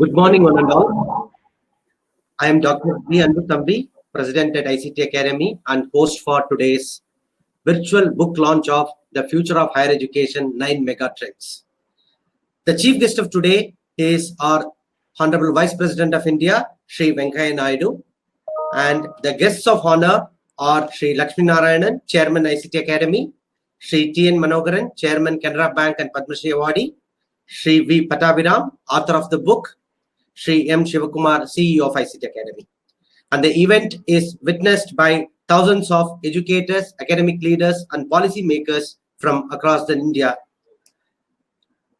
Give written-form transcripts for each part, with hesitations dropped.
Good morning, one and all. I am Dr. B. Anbuthambi, President at ICT Academy and host for today's virtual book launch of The Future of Higher Education 9 Megatrends. The chief guest of today is our Honorable Vice President of India, Sri Venkaiah Naidu, and the guests of honor are Sri Lakshmi Narayanan, Chairman ICT Academy, Sri T.N. Manogaran, Chairman Canara Bank and Padma Shri Awardee, Sri V. Pattabhiram, author of the book, Sri M. Shivakumar, CEO of ICT Academy. And the event is witnessed by thousands of educators, academic leaders, and policy makers from across India.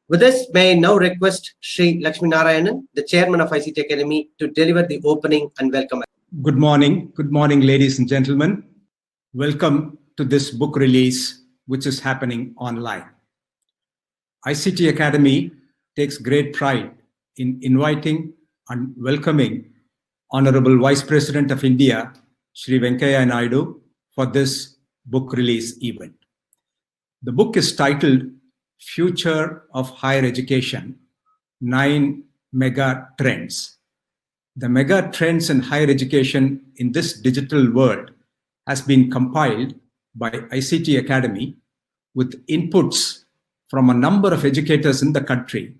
With this, may I now request Sri Lakshmi Narayanan, the Chairman of ICT Academy, to deliver the opening and welcome. Good morning, ladies and gentlemen. Welcome to this book release, which is happening online. ICT Academy takes great pride in inviting and welcoming Honorable Vice President of India, Sri Venkaiah Naidu, for this book release event. The book is titled Future of Higher Education, 9 Mega Trends. The mega trends in higher education in this digital world has been compiled by ICT Academy with inputs from a number of educators in the country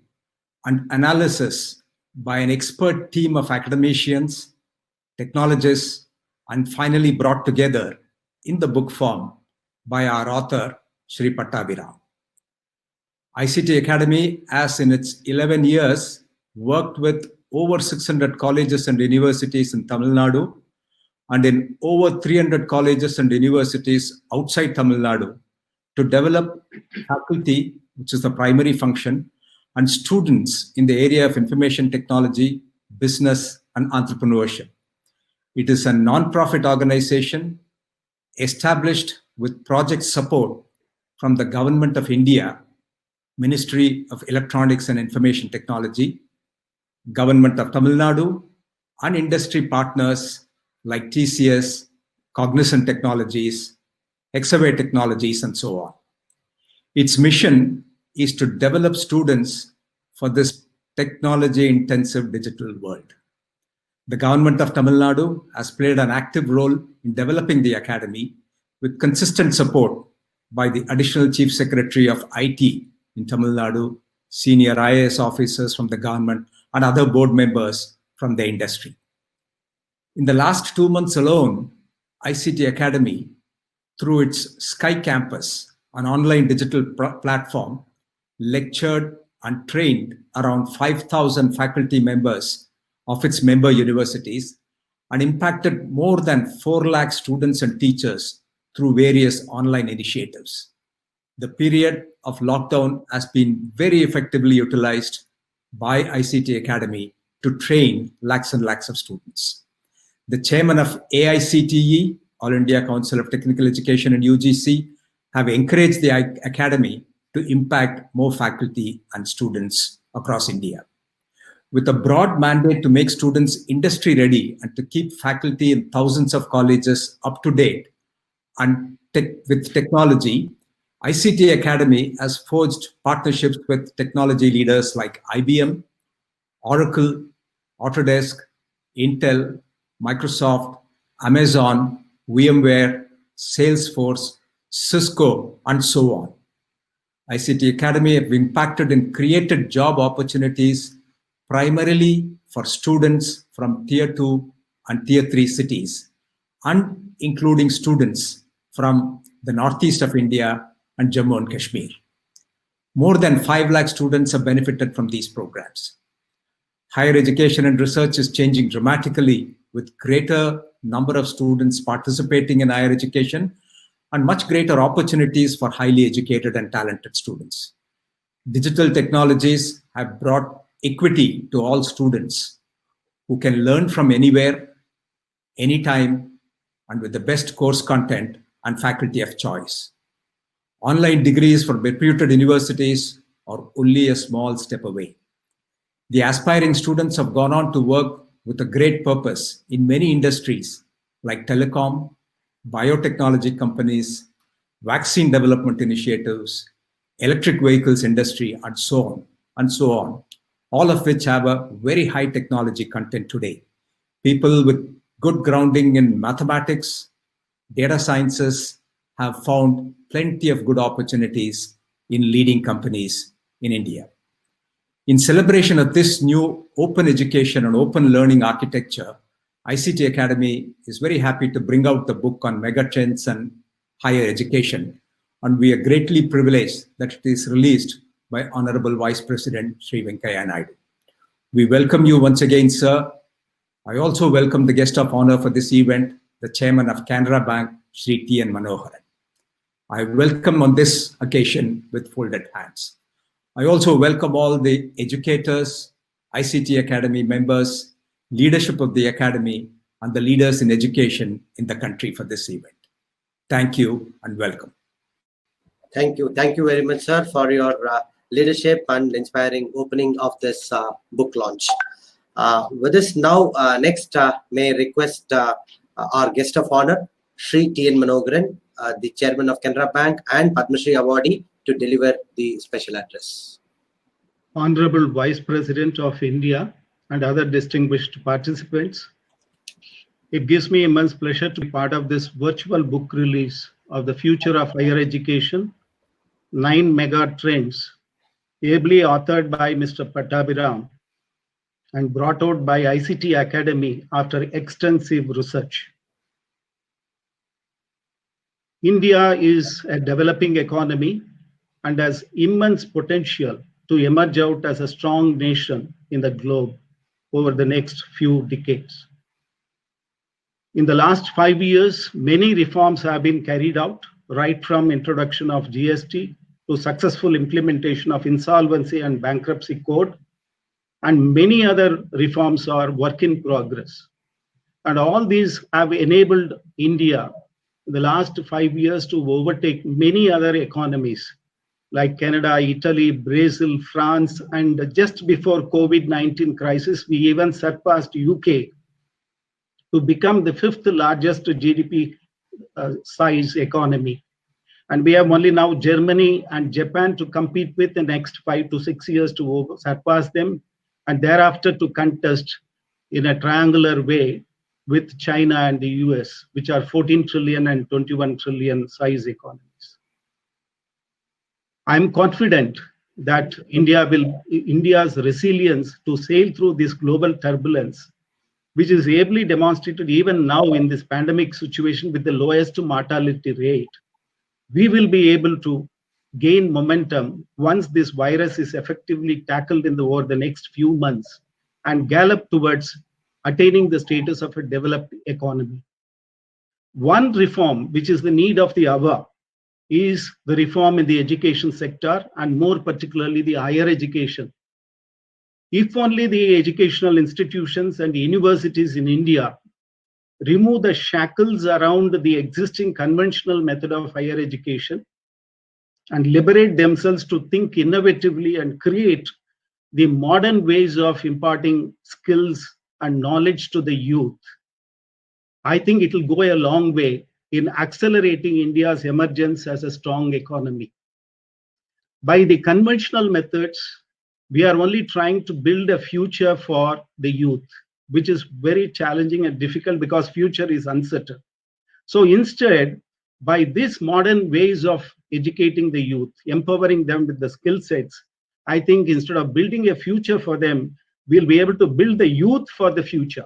and analysis by an expert team of academicians, technologists, and finally brought together in the book form by our author, Sri Pattabhiram. ICT Academy has in its 11 years worked with over 600 colleges and universities in Tamil Nadu and in over 300 colleges and universities outside Tamil Nadu to develop faculty, which is the primary function, and students in the area of information technology, business, and entrepreneurship. It is a non-profit organization established with project support from the Government of India, Ministry of Electronics and Information Technology, Government of Tamil Nadu, and industry partners like TCS, Cognizant Technologies, Hexaway Technologies, and so on. Its mission is to develop students for this technology-intensive digital world. The Government of Tamil Nadu has played an active role in developing the Academy with consistent support by the Additional Chief Secretary of IT in Tamil Nadu, senior IAS officers from the government, and other board members from the industry. In the last 2 months alone, ICT Academy, through its Sky Campus, an online digital platform, lectured and trained around 5,000 faculty members of its member universities and impacted more than 4 lakh students and teachers through various online initiatives. The period of lockdown has been very effectively utilized by ICT Academy to train lakhs and lakhs of students. The chairman of AICTE, All India Council of Technical Education, and UGC have encouraged the Academy to impact more faculty and students across India. With a broad mandate to make students industry ready and to keep faculty in thousands of colleges up to date and with technology, ICT Academy has forged partnerships with technology leaders like IBM, Oracle, Autodesk, Intel, Microsoft, Amazon, VMware, Salesforce, Cisco, and so on. ICT Academy have impacted and created job opportunities primarily for students from Tier 2 and Tier 3 cities, and including students from the northeast of India and Jammu and Kashmir. More than 5 lakh students have benefited from these programs. Higher education and research is changing dramatically with greater number of students participating in higher education and much greater opportunities for highly educated and talented students. Digital technologies have brought equity to all students who can learn from anywhere, anytime, and with the best course content and faculty of choice. Online degrees from reputed universities are only a small step away. The aspiring students have gone on to work with a great purpose in many industries like telecom, biotechnology companies, vaccine development initiatives, electric vehicles industry, and so on, all of which have a very high technology content today. People with good grounding in mathematics, data sciences have found plenty of good opportunities in leading companies in India. In celebration of this new open education and open learning architecture, ICT Academy is very happy to bring out the book on megatrends and higher education. And we are greatly privileged that it is released by Honorable Vice President Sri Venkaiah Naidu. We welcome you once again, sir. I also welcome the guest of honor for this event, the Chairman of Canara Bank, Sri T. N. Manoharan. I welcome on this occasion with folded hands. I also welcome all the educators, ICT Academy members, leadership of the Academy, and the leaders in education in the country for this event. Thank you and welcome. Thank you. Thank you very much, sir, for your leadership and inspiring opening of this book launch. With this now, next, may I request our guest of honor, Sri T. N. Manoharan, the Chairman of Canara Bank and Padma Shri Awardee, to deliver the special address. Honorable Vice President of India and other distinguished participants, it gives me immense pleasure to be part of this virtual book release of the future of higher education, 9 mega trends, ably authored by Mr. Pattabhiram and brought out by ICT Academy after extensive research. India is a developing economy and has immense potential to emerge out as a strong nation in the globe over the next few decades. In the last 5 years, many reforms have been carried out, right from introduction of GST to successful implementation of insolvency and bankruptcy code, and many other reforms are work in progress. And all these have enabled India in the last 5 years to overtake many other economies like Canada, Italy, Brazil, France, and just before COVID-19 crisis, we even surpassed UK to become the 5th largest GDP size economy. And we have only now Germany and Japan to compete with in the next 5 to 6 years to surpass them, and thereafter to contest in a triangular way with China and the US, which are 14 trillion and 21 trillion size economies. I'm confident that India's resilience to sail through this global turbulence, which is ably demonstrated even now in this pandemic situation with the lowest mortality rate, we will be able to gain momentum once this virus is effectively tackled over the next few months and gallop towards attaining the status of a developed economy. One reform, which is the need of the hour, is the reform in the education sector and more particularly the higher education. If only the educational institutions and universities in India remove the shackles around the existing conventional method of higher education and liberate themselves to think innovatively and create the modern ways of imparting skills and knowledge to the youth, I think it will go a long way in accelerating India's emergence as a strong economy. By the conventional methods, we are only trying to build a future for the youth, which is very challenging and difficult because future is uncertain. So instead, by these modern ways of educating the youth, empowering them with the skill sets, I think instead of building a future for them, we'll be able to build the youth for the future.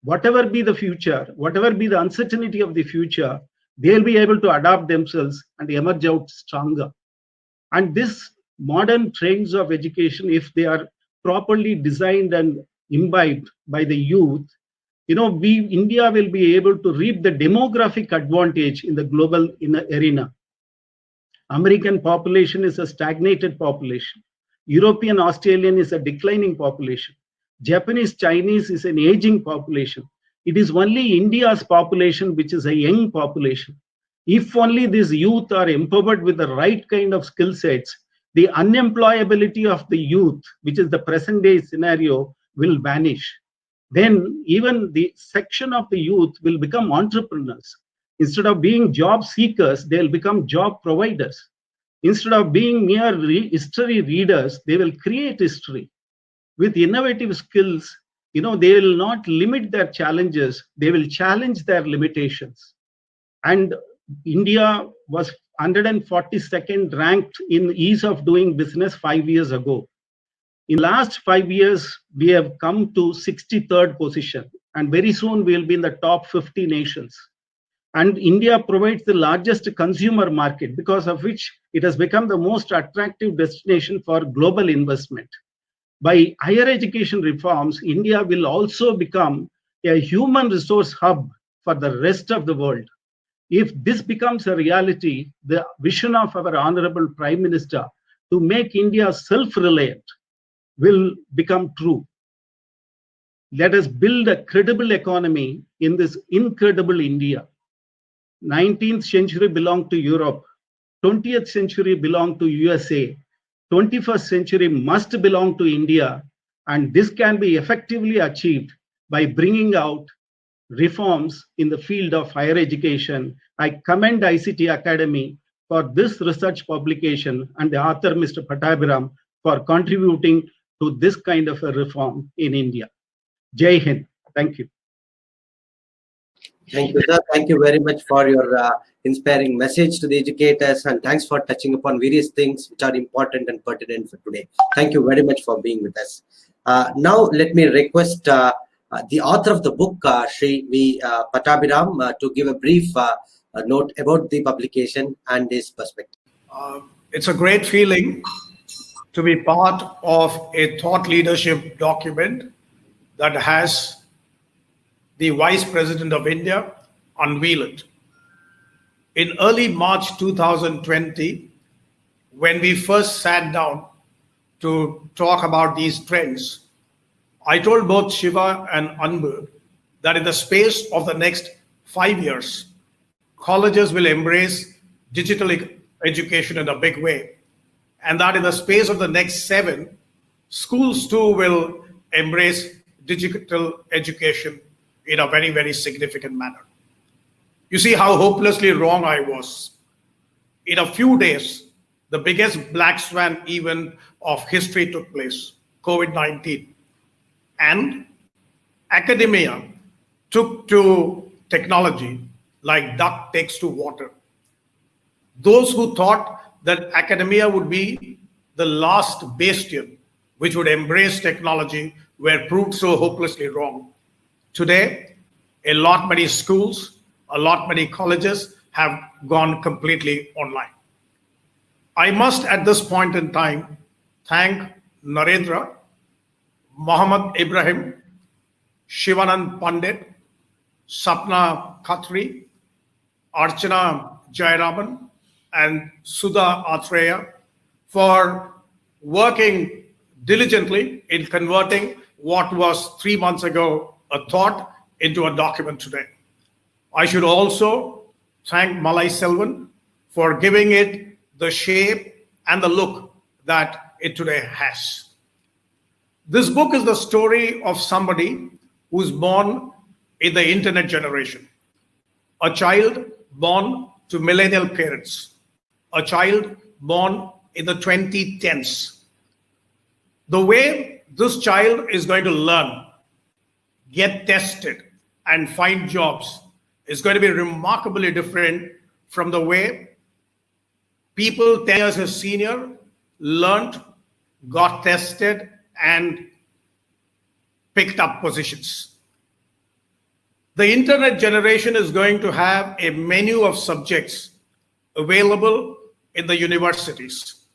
Whatever be the future, whatever be the uncertainty of the future, they'll be able to adapt themselves and emerge out stronger. And this modern trends of education, if they are properly designed and imbibed by the youth, India will be able to reap the demographic advantage in the global arena. American population is a stagnated population. European Australian is a declining population. Japanese Chinese is an aging population. It is only India's population which is a young population. If only these youth are empowered with the right kind of skill sets, the unemployability of the youth, which is the present day scenario, will vanish. Then even the section of the youth will become entrepreneurs. Instead of being job seekers, they'll become job providers. Instead of being mere history readers, they will create history. with innovative skills, they will not limit their challenges, they will challenge their limitations. And India was 142nd ranked in ease of doing business 5 years ago. In last 5 years, we have come to 63rd position, and very soon we will be in the top 50 nations. And India provides the largest consumer market, because of which it has become the most attractive destination for global investment. By higher education reforms, India will also become a human resource hub for the rest of the world. If this becomes a reality, the vision of our Honorable Prime Minister to make India self-reliant will become true. Let us build a credible economy in this incredible India. 19th century belonged to Europe, 20th century belonged to USA, 21st century must belong to India, and this can be effectively achieved by bringing out reforms in the field of higher education. I commend ICT Academy for this research publication and the author, Mr. Pattabhiram, for contributing to this kind of a reform in India. Jai Hind. Thank you. Thank you, sir. Thank you very much for your inspiring message to the educators, and thanks for touching upon various things which are important and pertinent for today. Thank you very much for being with us. Now, let me request the author of the book, Shri V. Pattabhiram, to give a brief note about the publication and his perspective. It's a great feeling to be part of a thought leadership document that has the Vice President of India unveil it. In early March 2020, when we first sat down to talk about these trends, I told both Shiva and Anbu that in the space of the next 5 years, colleges will embrace digital education in a big way, and that in the space of the next 7, schools too will embrace digital education in a very, very significant manner. You see how hopelessly wrong I was. In a few days, the biggest black swan event of history took place, COVID-19. And academia took to technology like duck takes to water. Those who thought that academia would be the last bastion which would embrace technology were proved so hopelessly wrong. Today, a lot many schools, a lot many colleges have gone completely online. I must at this point in time thank Narendra, Mohammed Ibrahim, Shivanand Pandit, Sapna Khatri, Archana Jayaraman, and Sudha Atreya for working diligently in converting what was 3 months ago a thought into a document today. I should also thank Malai Selvan for giving it the shape and the look that it today has. This book is the story of somebody who's born in the internet generation, a child born to millennial parents, a child born in the 2010s. The way this child is going to learn, get tested, and find jobs is going to be remarkably different from the way people 10 years as senior learned, got tested, and picked up positions. The internet generation is going to have a menu of subjects available in the universities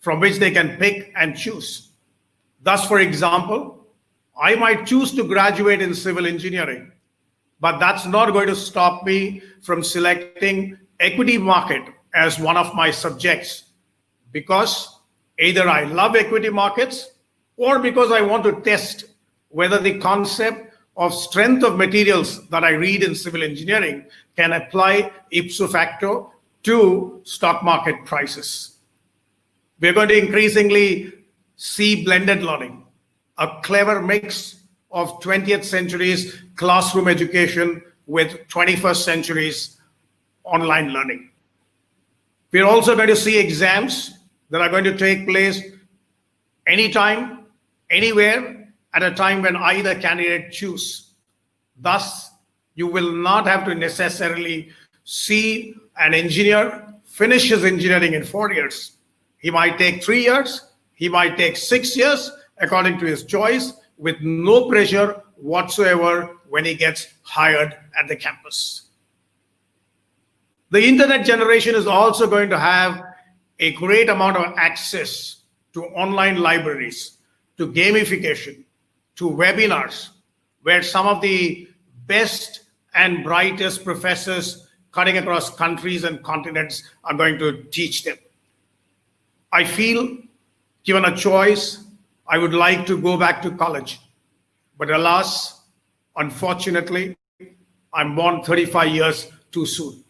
from which they can pick and choose. Thus, for example, I might choose to graduate in civil engineering, but that's not going to stop me from selecting equity market as one of my subjects, because either I love equity markets or because I want to test whether the concept of strength of materials that I read in civil engineering can apply ipso facto to stock market prices. We're going to increasingly see blended learning, a clever mix of 20th century's classroom education with 21st century's online learning. We're also going to see exams that are going to take place anytime, anywhere at a time when either candidate choose. Thus, you will not have to necessarily see an engineer finish his engineering in 4 years. He might take 3 years, he might take 6 years, according to his choice, with no pressure whatsoever when he gets hired at the campus. The internet generation is also going to have a great amount of access to online libraries, to gamification, to webinars, where some of the best and brightest professors cutting across countries and continents are going to teach them. I feel, given a choice, I would like to go back to college. But alas, unfortunately, I'm born 35 years too soon.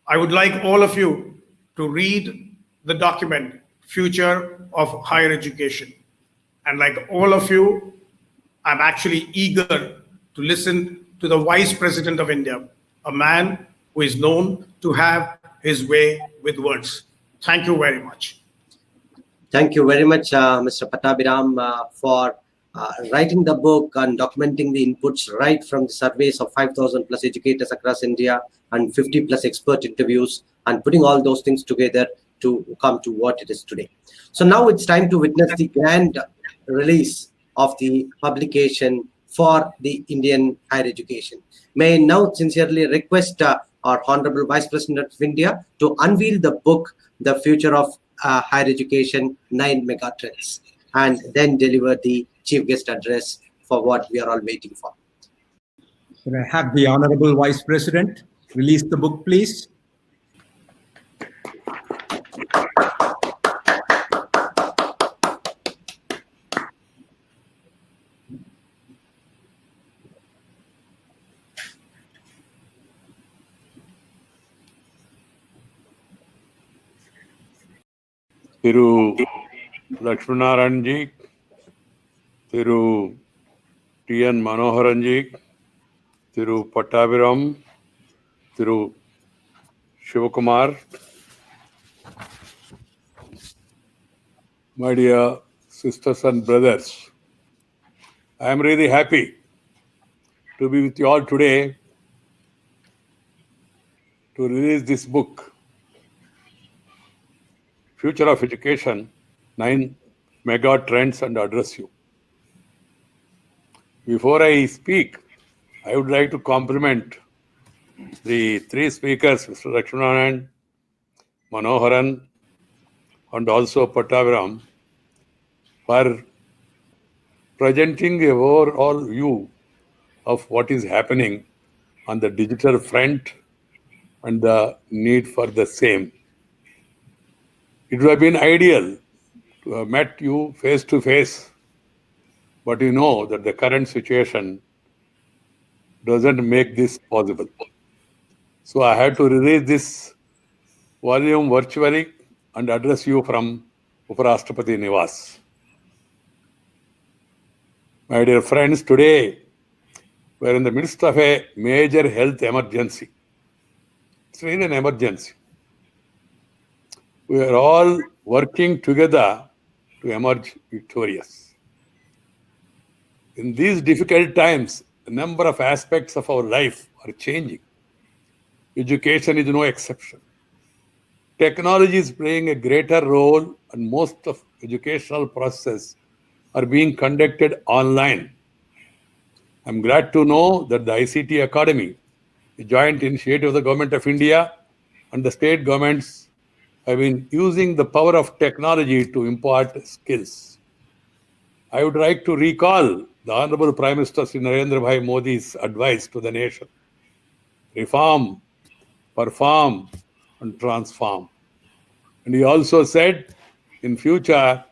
I would like all of you to read the document, Future of Higher Education. And like all of you, I'm actually eager to listen to the Vice President of India, a man who is known to have his way with words. Thank you very much. Thank you very much, Mr. Pattabhiram, for writing the book and documenting the inputs right from the surveys of 5,000 plus educators across India and 50 plus expert interviews, and putting all those things together to come to what it is today. So now it's time to witness the grand release of the publication for the Indian higher education. May I now sincerely request our Honorable Vice President of India to unveil the book, The Future of Higher Education, 9 Megatrends, and then deliver the chief guest address for what we are all waiting for. Can I have the Honorable Vice President release the book, please? Thiru Lakshmanarayan ji, Thiru T.N. Manoharan ji, Thiru Pattabhiram, Thiru Shivakumar, my dear sisters and brothers, I am really happy to be with you all today to release this book, Future of Education, 9 Mega Trends, and address you. Before I speak, I would like to compliment the three speakers, Mr. Lakshmanarayan, Manoharan, and also Pattabhiram, for presenting a overall view of what is happening on the digital front and the need for the same. It would have been ideal to have met you face to face, but you know that the current situation doesn't make this possible. So I had to release this volume virtually and address you from Uparashtrapati Niwas. My dear friends, today we are in the midst of a major health emergency. It's really an emergency. We are all working together to emerge victorious. In these difficult times, a number of aspects of our life are changing. Education is no exception. Technology is playing a greater role, and most of educational processes are being conducted online. I'm glad to know that the ICT Academy, a joint initiative of the Government of India and the state governments, have been using the power of technology to impart skills. I would like to recall the Honorable Prime Minister Sri Narendra Bhai Modi's advice to the nation: reform, perform, and transform. And he also said, in future,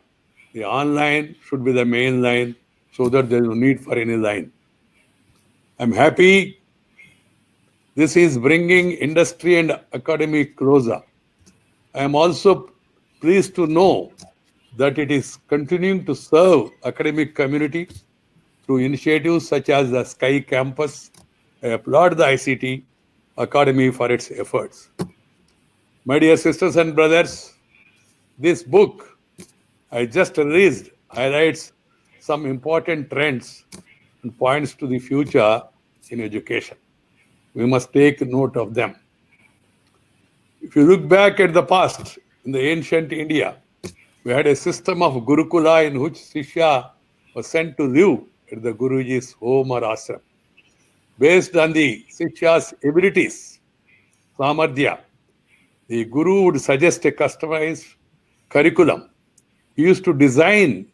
the online should be the main line so that there is no need for any line. I'm happy this is bringing industry and academy closer. I am also pleased to know that it is continuing to serve academic community through initiatives such as the Sky Campus. I applaud the ICT Academy for its efforts. My dear sisters and brothers, this book I just released highlights some important trends and points to the future in education. We must take note of them. If you look back at the past, in the ancient India, we had a system of Gurukula in which Shishya was sent to live at the Guruji's home or ashram. Based on the Shishya's abilities, Samadhya, the Guru would suggest a customized curriculum. He used to design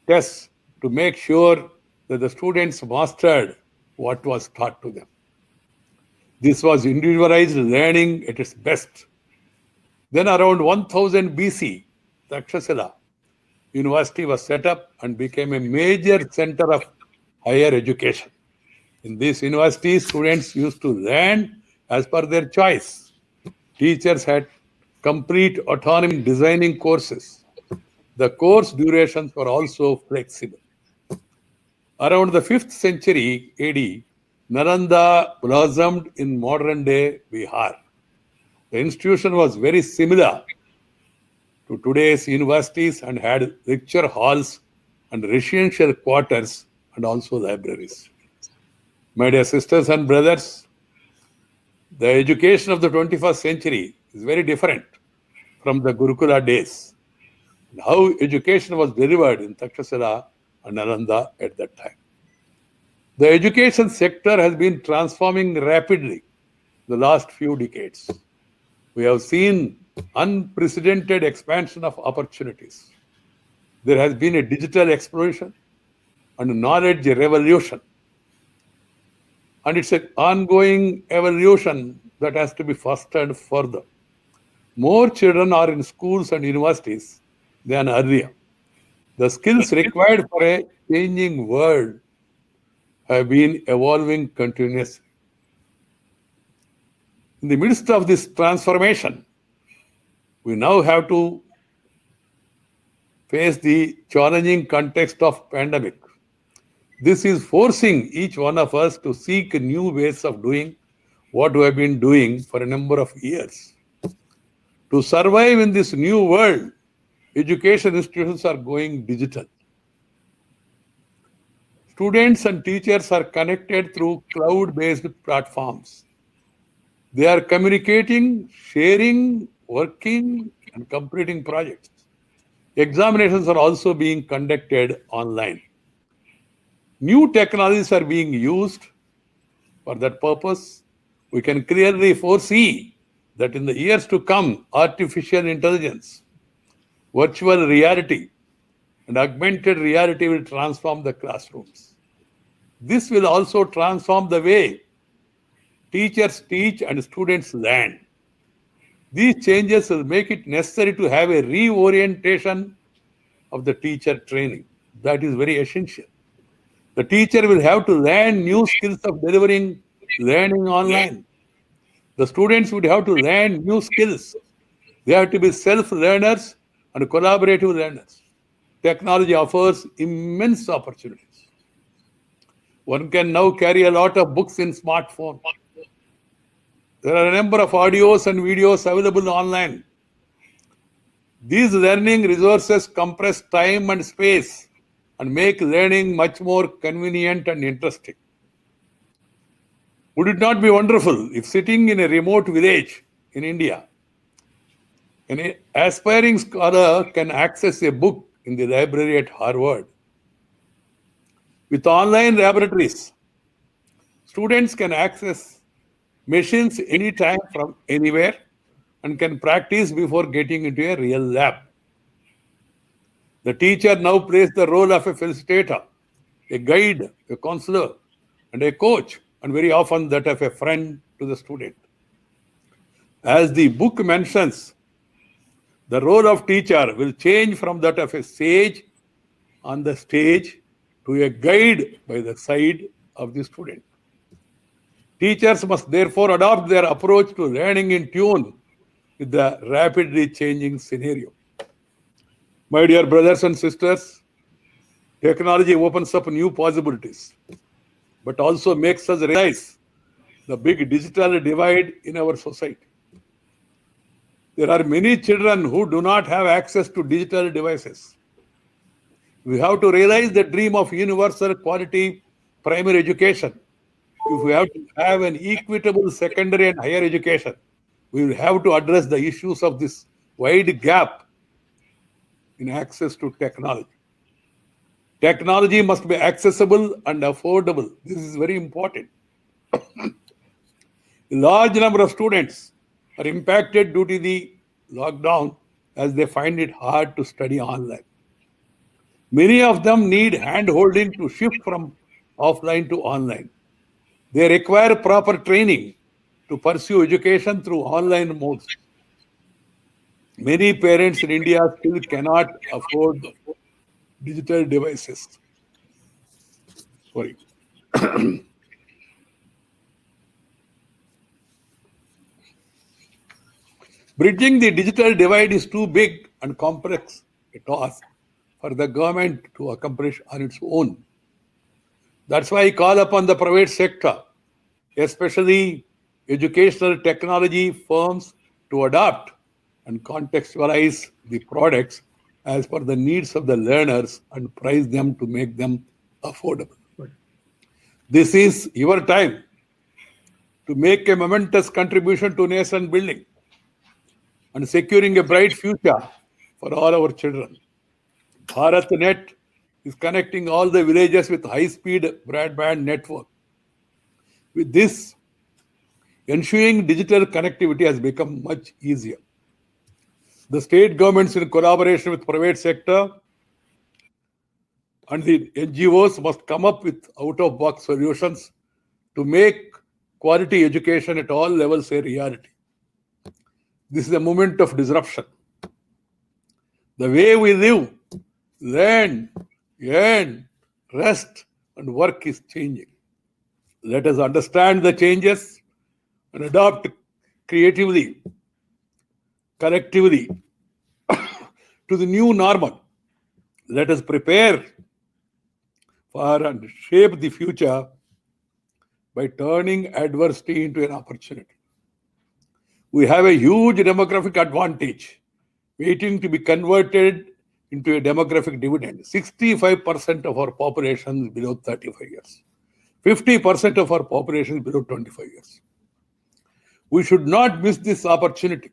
tests to make sure that the students mastered what was taught to them. This was individualized learning at its best. Then around 1000 BC, Takshashila University was set up and became a major center of higher education. In this university, students used to learn as per their choice. Teachers had complete autonomy in designing courses. The course durations were also flexible. Around the 5th century AD, Nalanda blossomed in modern-day Bihar. The institution was very similar to today's universities and had lecture halls and residential quarters and also libraries. My dear sisters and brothers, the education of the 21st century is very different from the Gurukula days and how education was delivered in Takshashila and Nalanda at that time. The education sector has been transforming rapidly the last few decades. We have seen unprecedented expansion of opportunities. There has been a digital explosion and a knowledge revolution. And it's an ongoing evolution that has to be fostered further. More children are in schools and universities than earlier. The skills required for a changing world have been evolving continuously. In the midst of this transformation, we now have to face the challenging context of pandemic. This is forcing each one of us to seek new ways of doing what we have been doing for a number of years. To survive in this new world, education institutions are going digital. Students and teachers are connected through cloud-based platforms. They are communicating, sharing, working, and completing projects. Examinations are also being conducted online. New technologies are being used for that purpose. We can clearly foresee that in the years to come, artificial intelligence, virtual reality, and augmented reality will transform the classrooms. This will also transform the way teachers teach and students learn. These changes will make it necessary to have a reorientation of the teacher training. That is very essential. The teacher will have to learn new skills of delivering learning online. The students would have to learn new skills. They have to be self-learners and collaborative learners. Technology offers immense opportunities. One can now carry a lot of books in smartphone. There are a number of audios and videos available online. These learning resources compress time and space and make learning much more convenient and interesting. Would it not be wonderful if sitting in a remote village in India, an aspiring scholar can access a book in the library at Harvard? With online laboratories, students can access machines anytime from anywhere and can practice before getting into a real lab. The teacher now plays the role of a facilitator, a guide, a counselor, and a coach, and very often that of a friend to the student. As the book mentions, the role of teacher will change from that of a sage on the stage to a guide by the side of the student. Teachers must therefore adopt their approach to learning in tune with the rapidly changing scenario. My dear brothers and sisters, technology opens up new possibilities, but also makes us realize the big digital divide in our society. There are many children who do not have access to digital devices. We have to realize the dream of universal quality primary education. If we have to have an equitable secondary and higher education, we will have to address the issues of this wide gap in access to technology. Technology must be accessible and affordable. This is very important. A large number of students are impacted due to the lockdown as they find it hard to study online. Many of them need hand-holding to shift from offline to online. They require proper training to pursue education through online modes. Many parents in India still cannot afford digital devices. Sorry. Bridging the digital divide is too big and complex a task for the government to accomplish on its own. That's why I call upon the private sector, especially educational technology firms, to adopt and contextualize the products as per the needs of the learners and price them to make them affordable. This is your time to make a momentous contribution to nation building and securing a bright future for all our children. BharatNet is connecting all the villages with high-speed broadband network. With this, ensuring digital connectivity has become much easier. The state governments, in collaboration with private sector and the NGOs, must come up with out-of-box solutions to make quality education at all levels a reality. This is a moment of disruption. The way we live, learn, earn, rest, and work is changing. Let us understand the changes and adopt creatively, collectively to the new normal. Let us prepare for and shape the future by turning adversity into an opportunity. We have a huge demographic advantage waiting to be converted into a demographic dividend. 65% of our population is below 35 years. 50% of our population is below 25 years. We should not miss this opportunity.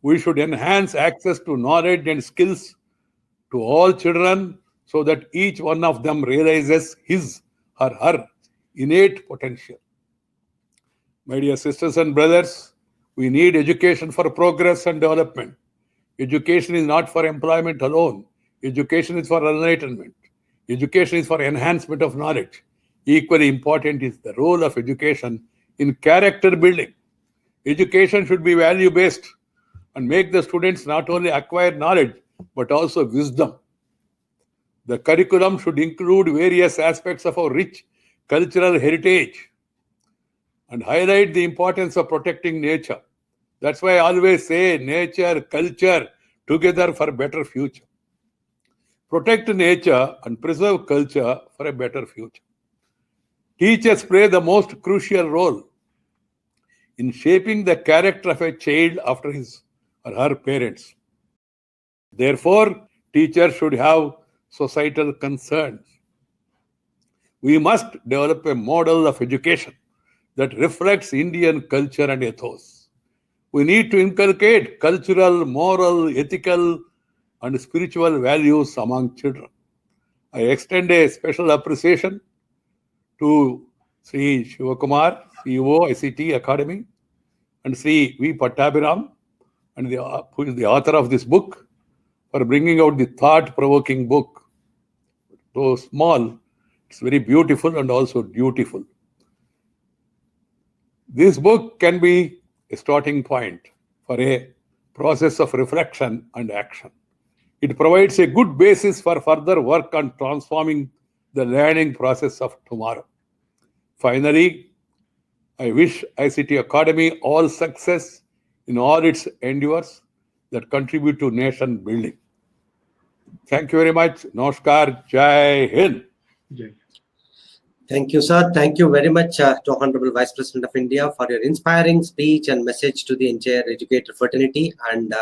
We should enhance access to knowledge and skills to all children so that each one of them realizes his or her innate potential. My dear sisters and brothers, we need education for progress and development. Education is not for employment alone. Education is for enlightenment. Education is for enhancement of knowledge. Equally important is the role of education in character building. Education should be value-based and make the students not only acquire knowledge, but also wisdom. The curriculum should include various aspects of our rich cultural heritage and highlight the importance of protecting nature. That's why I always say nature, culture, together for a better future. Protect nature and preserve culture for a better future. Teachers play the most crucial role in shaping the character of a child after his or her parents. Therefore, teachers should have societal concerns. We must develop a model of education that reflects Indian culture and ethos. We need to inculcate cultural, moral, ethical, and spiritual values among children. I extend a special appreciation to Sri Shivakumar, CEO, ICT Academy, and Sri V. Pattabhiram, and who is the author of this book, for bringing out the thought-provoking book. Though small, it's very beautiful and also dutiful. This book can be a starting point for a process of reflection and action. It provides a good basis for further work on transforming the learning process of tomorrow. Finally, I wish ICT Academy all success in all its endeavors that contribute to nation building. Thank you very much. Namaskar. Jai Hind. Jai. Thank you, sir. Thank you very much to Honorable Vice President of India for your inspiring speech and message to the entire educator fraternity. And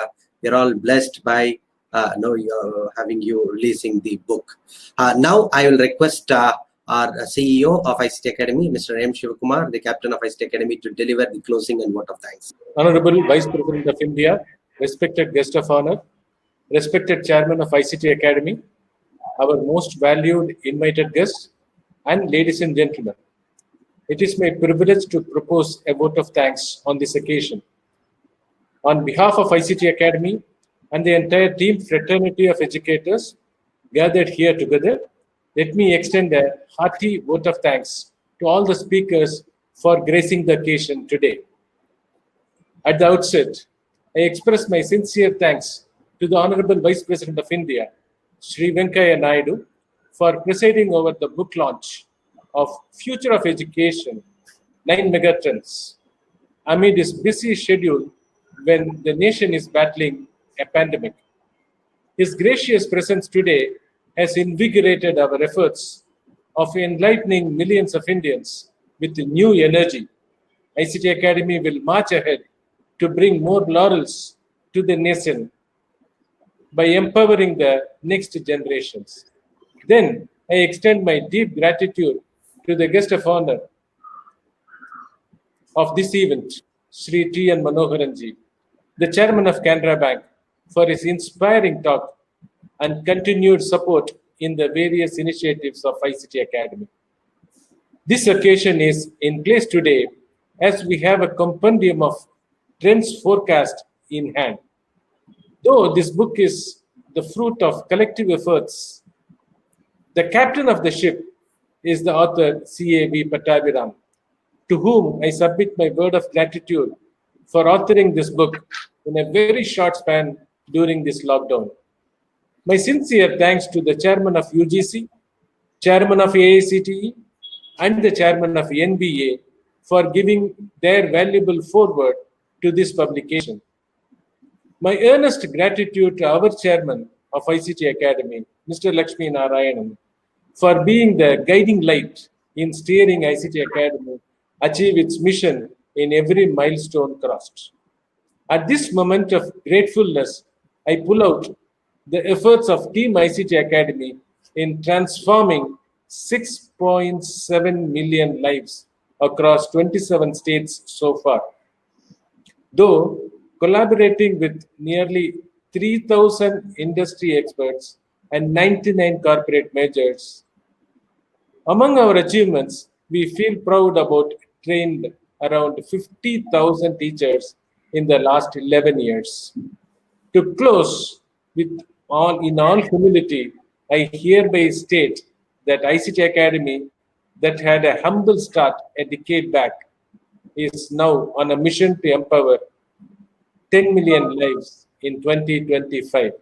we're all blessed by now you're having you releasing the book. Now I will request our CEO of ICT Academy, Mr. M. Shivakumar, the captain of ICT Academy, to deliver the closing and vote of thanks. Honorable Vice President of India, respected guest of honor, respected chairman of ICT Academy, our most valued invited guests, and ladies and gentlemen. It is my privilege to propose a vote of thanks on this occasion. On behalf of ICT Academy and the entire team fraternity of educators gathered here together, let me extend a hearty vote of thanks to all the speakers for gracing the occasion today. At the outset, I express my sincere thanks to the Honorable Vice President of India, Sri Venkaiah Naidu, for presiding over the book launch of Future of Education, 9 Megatrends, amid his busy schedule when the nation is battling a pandemic. His gracious presence today has invigorated our efforts of enlightening millions of Indians with new energy. ICT Academy will march ahead to bring more laurels to the nation by empowering the next generations. Then I extend my deep gratitude to the guest of honor of this event, Sri T.N. Manoharanji, the chairman of Canara Bank, for his inspiring talk and continued support in the various initiatives of ICT Academy. This occasion is in place today as we have a compendium of trends forecast in hand. Though this book is the fruit of collective efforts, the captain of the ship is the author C.A.V. Pattabhiram, to whom I submit my word of gratitude for authoring this book in a very short span during this lockdown. My sincere thanks to the chairman of UGC, chairman of AICTE, and the chairman of NBA for giving their valuable foreword to this publication. My earnest gratitude to our chairman of ICT Academy, Mr. Lakshmi Narayanan, for being the guiding light in steering ICT Academy achieve its mission in every milestone crossed. At this moment of gratefulness, I pull out the efforts of Team ICT Academy in transforming 6.7 million lives across 27 states so far. Though collaborating with nearly 3,000 industry experts and 99 corporate majors. Among our achievements, we feel proud about trained around 50,000 teachers in the last 11 years. To close with in all humility, I hereby state that ICT Academy, that had a humble start a decade back, is now on a mission to empower 10 million lives in 2025.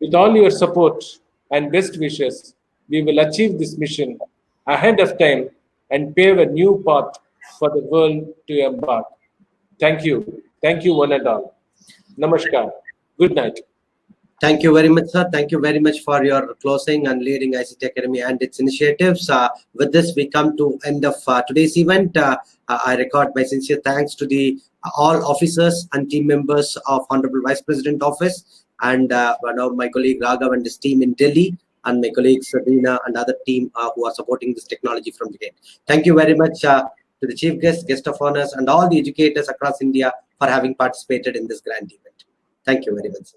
With all your support and best wishes, we will achieve this mission ahead of time and pave a new path for the world to embark. Thank you. Thank you, one and all. Namaskar. Good night. Thank you very much, sir. Thank you very much for your closing and leading ICT Academy and its initiatives. With this, we come to end of today's event. I record my sincere thanks to the all officers and team members of Honorable Vice President Office, and now my colleague Raghav and his team in Delhi, and my colleagues Sabina and other team who are supporting this technology from the gate. Thank you very much to the chief guest of honors, and all the educators across India for having participated in this grand event. Thank you very much.